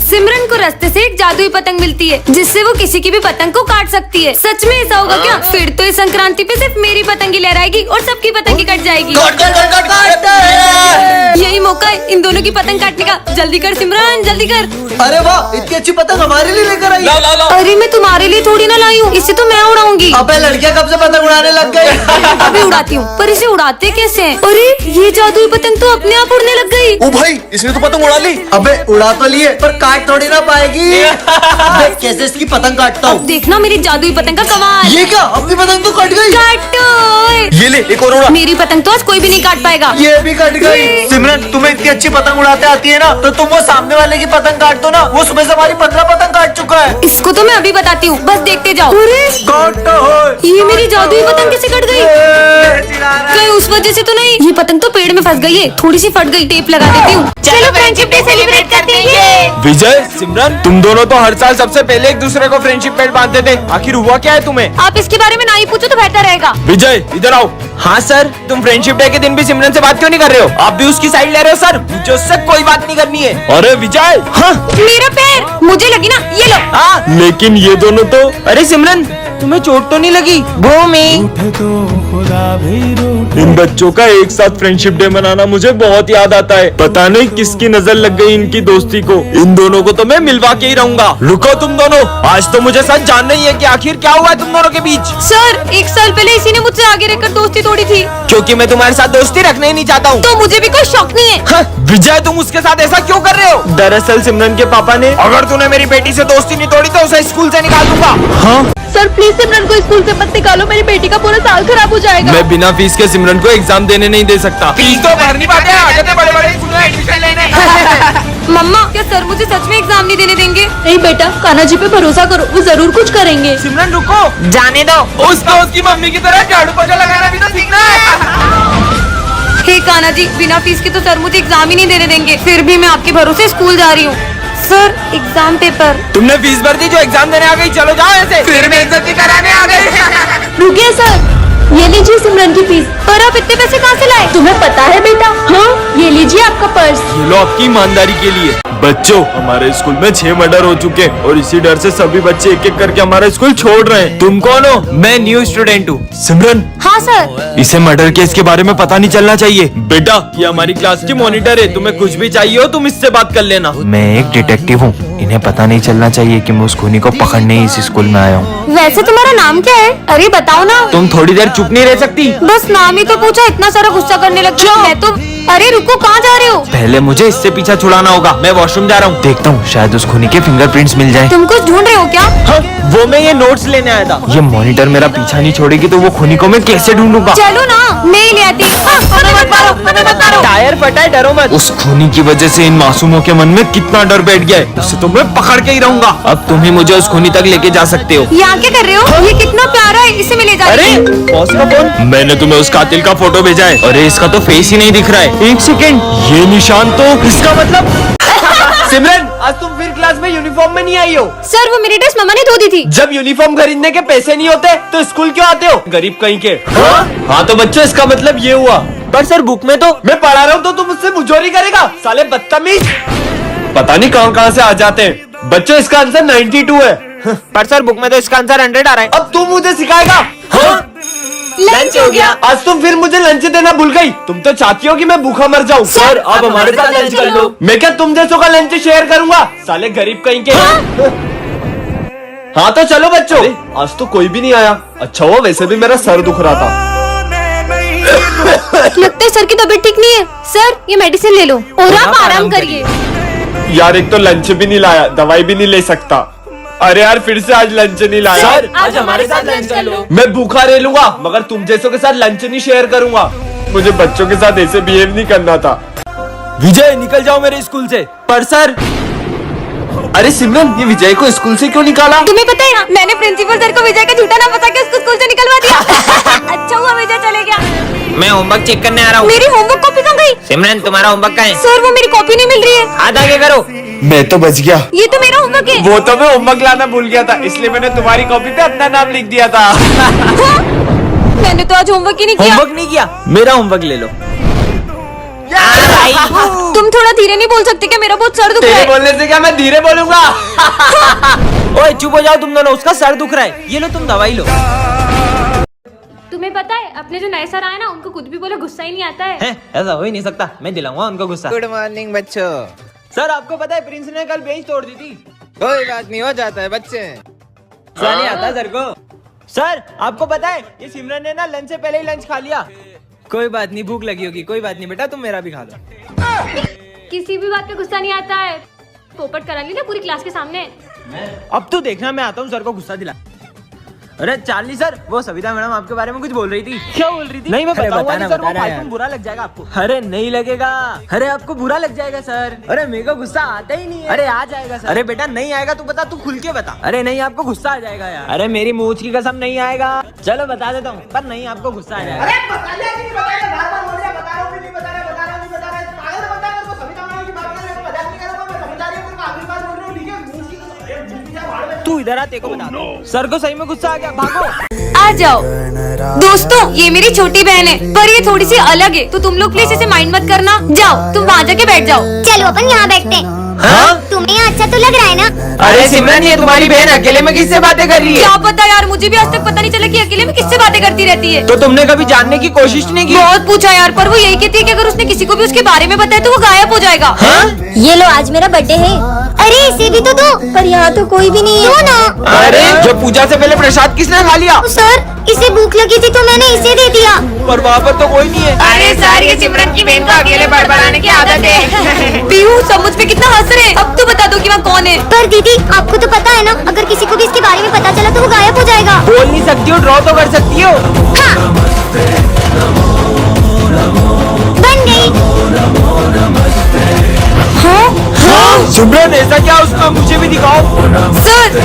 सिमरन को रास्ते से एक जादुई पतंग मिलती है जिससे वो किसी की भी पतंग को काट सकती है। सच में ऐसा होगा क्या? फिर तो इस संक्रांति पे सिर्फ मेरी पतंग ही लहराएगी और सबकी पतंग ही कट जाएगी। यही मौका है इन दोनों की पतंग काटने का। जल्दी कर सिमरन, जल्दी कर। अरे वाह, इतनी अच्छी पतंग हमारे लिए लेकर आई। अरे मैं तुम्हारे लिए थोड़ी ना लाई हूँ, इसे तो मैं उड़ाऊंगी। अबे लड़कियां कब से पतंग उड़ाने लग गई? अभी उड़ाती हूँ, पर इसे उड़ाते कैसे हैं? अरे ये जादुई पतंग तो अपने आप उड़ने लग गई। ओ भाई, इसने तो पतंग उड़ा ली। अबे उड़ा तो लिए पर काट थोड़ी ना पाएगी। देख कैसे इसकी पतंग काटता अब हूँ। देखना मेरी जादुई पतंग का कमाल। ये क्या, अपनी पतंग तो कट गई। काटो। ये ले एक और उड़ा। मेरी पतंग तो आज कोई भी नहीं काट पाएगा। ये भी कट गई। सिमरन, तुम्हें इतनी अच्छी पतंग उड़ाते आती है ना, तो तुम वो सामने वाले की पतंग काट दो ना। वो सुबह से हमारी 15 पतंग काट चुका है। इसको तो मैं अभी बताती हूँ, बस देखते जाओ। ये मेरी जादुई पतंग कैसे कट गई? कहीं उस वजह से तो नहीं? ये पतंग तो पेड़ में फंस गई है, थोड़ी सी फट गई। टेप लगा देती हूँ। चलो फ्रेंडशिप डे सेलिब्रेट करते हैं। विजय, सिमरन, तुम दोनों तो हर साल सबसे पहले एक दूसरे को फ्रेंडशिप बैंड बांधते थे। आखिर हुआ क्या है तुम्हें? आप इसके बारे में ना ही पूछो तो बेहतर रहेगा। विजय इधर आओ। हाँ सर, तुम फ्रेंडशिप डे के दिन भी सिमरन से बात क्यों नहीं कर रहे हो? आप भी उसकी साइड ले रहे हो सर। मुझे उससे कोई बात नहीं करनी है। अरे विजय। हाँ मेरा पैर, मुझे लगी ना, ये लो। हाँ, लेकिन ये दोनों तो। अरे सिमरन, तुम्हें चोट तो नहीं लगी? भूमि, इन बच्चों का एक साथ फ्रेंडशिप डे मनाना मुझे बहुत याद आता है। पता नहीं किसकी नजर लग गई इनकी दोस्ती को। इन दोनों को तो मैं मिलवा के ही रहूंगा। रुको तुम दोनों, आज तो मुझे सच जानना ही है कि आखिर क्या हुआ है तुम दोनों के बीच। सर, 1 साल पहले इसी ने मुझसे आगे रहकर दोस्ती तोड़ी थी। क्योंकि मैं तुम्हारे साथ दोस्ती रखना ही नहीं चाहता हूँ। तो मुझे भी कोई शौक नहीं है। हाँ, विजय तुम उसके साथ ऐसा क्यों कर रहे हो? दरअसल सिमरन के पापा ने, अगर तूने मेरी बेटी से दोस्ती नहीं तोड़ी तो उसे स्कूल से निकाल दूंगा। हाँ सर प्लीज सिमरन को स्कूल से मत निकालो, मेरी बेटी का पूरा साल खराब हो जाएगा। मैं बिना फीस के सिमरन को एग्जाम देने नहीं दे सकता। फीस तो भरनी पड़ती है, बड़े-बड़े स्कूल में एडमिशन लेने। मम्मा, क्या सर मुझे सच में एग्जाम नहीं देने देंगे? नहीं बेटा, कान्हा जी पे भरोसा करो, वो जरूर कुछ करेंगे। सिमरन रुको, जाने दो। उस दोस्त की मम्मी की तरह झाड़ू पोछा लगाना भी तो सीखना है। हे कान्हा जी, बिना फीस के तो सर मुझे एग्जाम ही नहीं देने देंगे। फिर भी मैं आपके भरोसे स्कूल जा रही हूँ। Sir exam paper. तुमने फीस भर दी जो एग्जाम देने आ गई, चलो जाओ ऐसे। फिर मैं इज्जत कराने आ गई। रुकिए सर, ये लीजिए सिमरन की फीस। पर आप इतने पैसे कहाँ से लाए? तुम्हें पता है बेटा? हाँ, ये लीजिए आपका पर्स। ये लो आपकी ईमानदारी के लिए। बच्चों, हमारे स्कूल में 6 मर्डर हो चुके हैं और इसी डर से सभी बच्चे एक एक करके हमारा स्कूल छोड़ रहे हैं। तुम कौन हो? मैं न्यू स्टूडेंट हूँ। सिमरन, हाँ सर। इसे मर्डर केस के बारे में पता नहीं चलना चाहिए। बेटा, ये हमारी क्लास की मॉनिटर है, तुम्हें कुछ भी चाहिए हो तुम इससे बात कर लेना। मैं एक डिटेक्टिव हूँ, इन्हें पता नहीं चलना चाहिए कि मैं उस खूनी को पकड़ने इस स्कूल में आया हूँ। वैसे तुम्हारा नाम क्या है? अरे बताओ ना। तुम थोड़ी देर चुप नहीं रह सकती? बस नाम ही तो पूछा, इतना सारा गुस्सा करने लग गई। मैं तो। अरे रुको, कहाँ जा रहे हो? पहले मुझे इससे पीछा छुड़ाना होगा। मैं वॉशरूम जा रहा हूँ, देखता हूँ शायद उस खूनी के फिंगरप्रिंट्स मिल जाए। तुम कुछ ढूंढ रहे हो क्या? हाँ, वो मैं ये नोट्स लेने आया था। ये मॉनिटर मेरा पीछा नहीं छोड़ेगी तो वो खूनी को मैं कैसे ढूंढूंगा? चलो ना, मैं ही ले आती हूँ। टायर फटा है, डरो मत। उस खूनी की वजह से इन मासूमों के मन में कितना डर बैठ गया है। उसे तो मैं पकड़ के ही रहूंगा। अब तुम ही मुझे उस खूनी तक लेके जा सकते हो। यहाँ क्या कर रहे हो? ये कितना प्यारा है, इसे मैं ले जा रही हूँ। बॉस का फोन। मैंने तुम्हें उस कातिल का फोटो भेजा है। अरे इसका तो फेस ही नहीं दिख रहा है। एक सेकेंड, ये निशान तो इसका मतलब। सिमरन, आज तुम फिर क्लास में यूनिफॉर्म में नहीं आई हो? सर वो मेरी ड्रेस मम्मा ने धो दी थी। जब यूनिफॉर्म खरीदने के पैसे नहीं होते तो स्कूल क्यों आते हो? गरीब कहीं के। हाँ तो बच्चों, इसका मतलब ये हुआ। पर सर बुक में तो मैं पढ़ा रहा हूँ तो तुम मुझसे मुझोरी करेगा? साले बदतमीज, पता नहीं कहाँ से आ जाते हैं। बच्चों, इसका आंसर 92 है। पर सर बुक में तो इसका आंसर 100 आ रहा है। अब तू मुझे सिखाएगा? लंच हो गया। आज तुम फिर मुझे लंच देना भूल गई। तुम तो चाहती हो कि मैं भूखा मर जाऊँ। सर अब हमारे साथ लंच कर लो। मैं क्या तुम जैसों का लंच शेयर करूंगा? साले गरीब कहीं के। हाँ तो चलो बच्चों। आज तो कोई भी नहीं आया। अच्छा हुआ, वैसे भी मेरा सर दुख रहा था। लगता है सर की तबीयत ठीक नहीं है। सर ये मेडिसिन ले लो और आप आराम करिए। यार एक तो लंच भी नहीं लाया, दवाई भी नहीं ले सकता। अरे यार फिर से आज लंच नहीं लाया। सर आज हमारे साथ लंच कर लो। मैं भूखा रह लूंगा मगर तुम जैसों के साथ लंच नहीं शेयर करूंगा। मुझे बच्चों के साथ ऐसे बिहेव नहीं करना था। विजय निकल जाओ मेरे स्कूल से। पर सर। अरे सिमरन, ये विजय को स्कूल से क्यों निकाला? तुम्हें पता है, मैंने प्रिंसिपल सर को विजय का झूठा नाम बता के उसको स्कूल से निकलवा दिया। अच्छा हुआ विजय चले गया। मैं होमवर्क चेक करने आ रहा हूँ। मेरी होमवर्क कॉपी कहाँ गई? सिमरन, तुम्हारा होमवर्क कहाँ है? सर वो मेरी कॉपी नहीं मिल रही है। हाथ आगे करो। मैं तो बच गया। ये तो मेरा होमवर्क है। वो तो मैं होमवर्क लाना भूल गया था, इसलिए मैंने तुम्हारी कॉपी पे अपना नाम लिख दिया था। मैंने तो आज होमवर्क ही नहीं किया। होमवर्क नहीं किया? मेरा होमवर्क ले लो। आई। तुम थोड़ा धीरे नहीं बोल सकते क्या? मेरा बहुत सर दुख रहा तेरे है। बोलने से क्या मैं धीरे बोलूंगा? ओए चुप हो जाओ तुम दोनों, उसका सर दुख रहा है, ये लो तुम दवाई लो। तुम्हें पता है अपने जो नए सर आए ना उनको कुछ भी बोले गुस्सा ही नहीं आता है। हैं? ऐसा हो ही नहीं सकता, मैं दिलाऊंगा उनको गुस्सा। गुड मॉर्निंग बच्चों। सर आपको पता है प्रिंस ने कल बेंच तोड़ दी थी। कोई बात नहीं, हो जाता है बच्चे। गुस्सा नहीं आता सर को। सर आपको पता है ये सिमरन ने ना लंच से पहले ही लंच खा लिया। कोई बात नहीं, भूख लगी होगी, कोई बात नहीं बेटा, तुम मेरा भी खा लो। किसी भी बात पे गुस्सा नहीं आता है। पोपट करा ली ना पूरी क्लास के सामने। अब तो देखना मैं आता हूँ सर को गुस्सा दिला। अरे चार्ली सर, वो सविता मैडम आपके बारे में कुछ बोल रही थी। क्या बोल रही थी? नहीं मैं बताऊंगा नहीं सर, वो फालतू में बुरा लग जाएगा आपको। अरे नहीं लगेगा, अरे आपको बुरा लग जाएगा सर। अरे मेरे को गुस्सा आता ही नहीं है। अरे आ जाएगा सर। अरे बेटा नहीं आएगा तू बता, तू खुल के बता। अरे नहीं आपको गुस्सा आ जाएगा यार। अरे मेरी मूछ की कसम नहीं आएगा। चलो बता देता हूँ, पर नहीं आपको गुस्सा आ जाएगा। तू इधर आ, तेरे को बता दो। सर को सही में गुस्सा आ गया, भागो। आ जाओ दोस्तों, ये मेरी छोटी बहन है पर ये थोड़ी सी अलग है, तो तुम लोग प्लीज इसे माइंड मत करना। जाओ तुम वहाँ जाके बैठ जाओ। चलो अपन यहाँ बैठते हैं। हाँ? तुम्हें यहाँ अच्छा तो लग रहा है ना? अरे सिमरन ये तुम्हारी बहन अकेले में किससे बातें कर रही है? क्या पता यार, मुझे भी आज तक पता नहीं चला कि अकेले में किससे बातें करती रहती है। तो तुमने कभी जानने की कोशिश नहीं की? बहुत पूछा यार, पर वो यही कहती है कि अगर उसने किसी को भी उसके बारे में बताया तो वो गायब हो जाएगा। ये लो आज मेरा बर्थडे है। अरे इसे भी तो दो। पर यहाँ तो कोई भी नहीं है। दो ना। अरे जो पूजा से पहले प्रसाद किसने खा लिया? सर इसे भूख लगी थी तो मैंने इसे दे दिया। पर वहाँ पर तो कोई नहीं है। अरे सर ये सिमरन की बहन को अकेले बड़बड़ाने की आदत है। पीहू सब मुझ पे कितना हंस रहे हैं। अब तो बता दो कि वहाँ कौन है। पर दीदी आपको तो पता है ना, अगर किसी को भी इसके बारे में पता चला तो वो गायब हो जाएगा। बोल नहीं सकती हो, ड्रॉ तो कर सकती हो। हाँ। बन गई। सिमरन ऐसा क्या उसका, मुझे भी दिखाओ। सर